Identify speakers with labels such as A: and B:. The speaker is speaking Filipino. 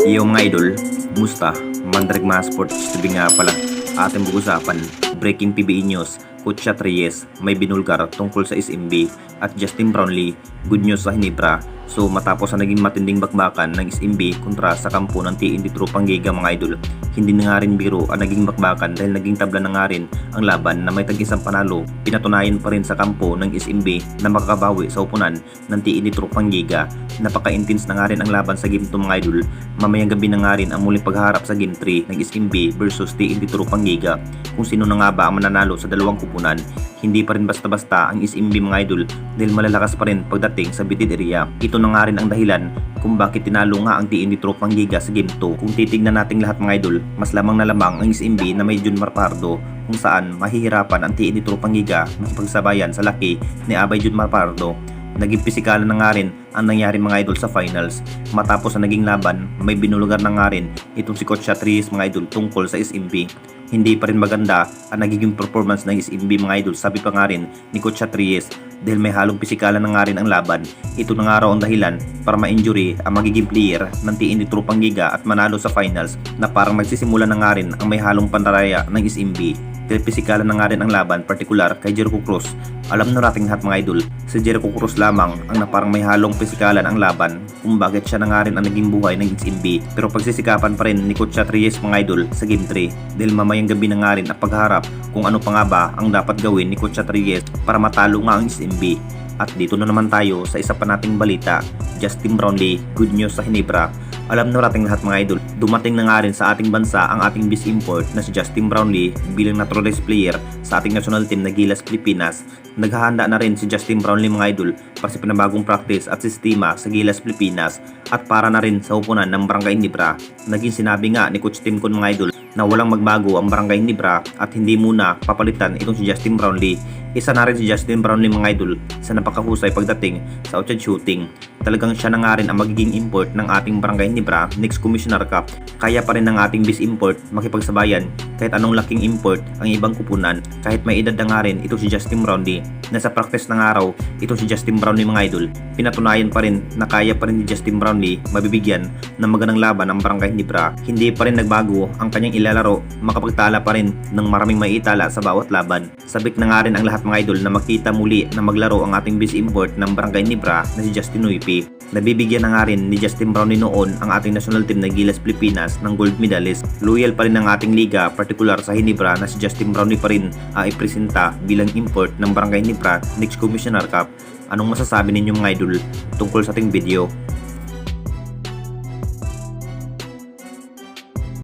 A: Iyo mga idol, musta? Mandrag mga sports TV nga pala. Ating pag-usapan, breaking PBE news, Kutya Reyes may binulgar tungkol sa SMB at Justin Brownlee, good news sa Hinebra. So matapos ang naging matinding bakbakan ng SMB kontra sa kampo ng TNT Tropang Giga mga idol, hindi na nga rin biro ang naging bakbakan dahil naging tabla na nga rin ang laban na may tag-isang panalo. Pinatunayan pa rin sa kampo ng SMB na makakabawi sa upunan ng TNT Tropang Giga. Napaka-intense na nga rin ang laban sa Game 2 mga idol. Mamayang gabi na nga rin ang muling pagharap sa Game 3 ng SMB versus TNT Tropang Giga. Kung sino na nga ba ang mananalo sa dalawang kupunan, hindi pa rin basta-basta ang SMB mga idol dahil malalakas pa rin pagdating sa bitin area. Ito na nga rin ang dahilan kung bakit tinalo nga ang TNT Tropang Giga sa Game 2. Kung titignan natin lahat mga idol, mas lamang na lamang ang SMB na may Junmar Pardo kung saan mahihirapan ang TNT Tropang Giga makipagsabayan sa laki ni Abay Junmar Pardo. Naging pisikalan na nga rin ang nangyari mga idol sa finals. Matapos ang naging laban, may binulugar na nga rin itong si Coach Reyes mga idol tungkol sa SMB. Hindi pa rin maganda ang nagiging performance ng SMB mga idol, sabi pa nga rin ni Coach Reyes, dahil may halong pisikalan na nga rin ang laban. Ito na nga raw ang dahilan para ma-injury ang magiging player ng TNT Tropang Giga at manalo sa finals, na parang magsisimula na nga rin ang may halong pandaraya ng SMB. Dahil pisikalan na nga rin ang laban, partikular kay Jericho Cruz. Alam na nating lahat mga idol, si Jericho Cruz lamang ang na parang may halong pisikalan ang laban kung bakit siya na nga rin ang naging buhay ng SMB. Pero pagsisikapan pa rin ni Coach Reyes mga idol sa Game 3 dahil mamayang gabi na nga rin ang pagharap kung ano pa nga ba ang dapat gawin ni Coach Reyes para matalo nga ang SMB. At dito na naman tayo sa isa pa nating balita, Justin Brownlee, good news sa Hinebra. Alam na nating lahat mga idol, dumating na nga rin sa ating bansa ang ating best import na si Justin Brownlee bilang naturalized player sa ating national team na Gilas Pilipinas. Naghahanda na rin si Justin Brownlee mga idol para sa pinabagong practice at sistema sa Gilas Pilipinas at para na rin sa upunan ng Barangay Hinebra. Naging sinabi nga ni Coach Tim Con mga idol na walang magbago ang Barangay Hinebra at hindi muna papalitan itong si Justin Brownlee. Isa na rin si Justin Brownlee mga idol sa napakahusay pagdating sa outside shooting. Talagang siya na nga rin ang magiging import ng ating Barangay Hinebra next Commissioner Cup. Kaya pa rin ng ating best import makipagsabayan kahit anong laking import ang ibang kupunan. Kahit may edad na nga rin ito si Justin Brownlee. Nasa practice ng araw ito si Justin Brownlee mga idol. Pinatunayan pa rin na kaya pa rin ni Justin Brownlee mabibigyan ng magandang laban ng Barangay Hinebra. Hindi pa rin nagbago ang kanyang ilalaro, makapagtala pa rin ng maraming maiitala sa bawat laban. Sabik na nga rin ang lahat mga idol na makita muli na maglaro ang ating best import ng Barangay Hinebra na si Justin Uipi. Nabibigyan na nga rin ni Justin Brownlee noon ang ating national team na Gilas Pilipinas ng gold medalist. Loyal pa rin ang ating liga, partikular sa Hinebra na si Justin Brownlee pa rin ang ipresenta bilang import ng Barangay Hinebra next Commissioner Cup. Anong masasabi ninyo mga idol tungkol sa ating video?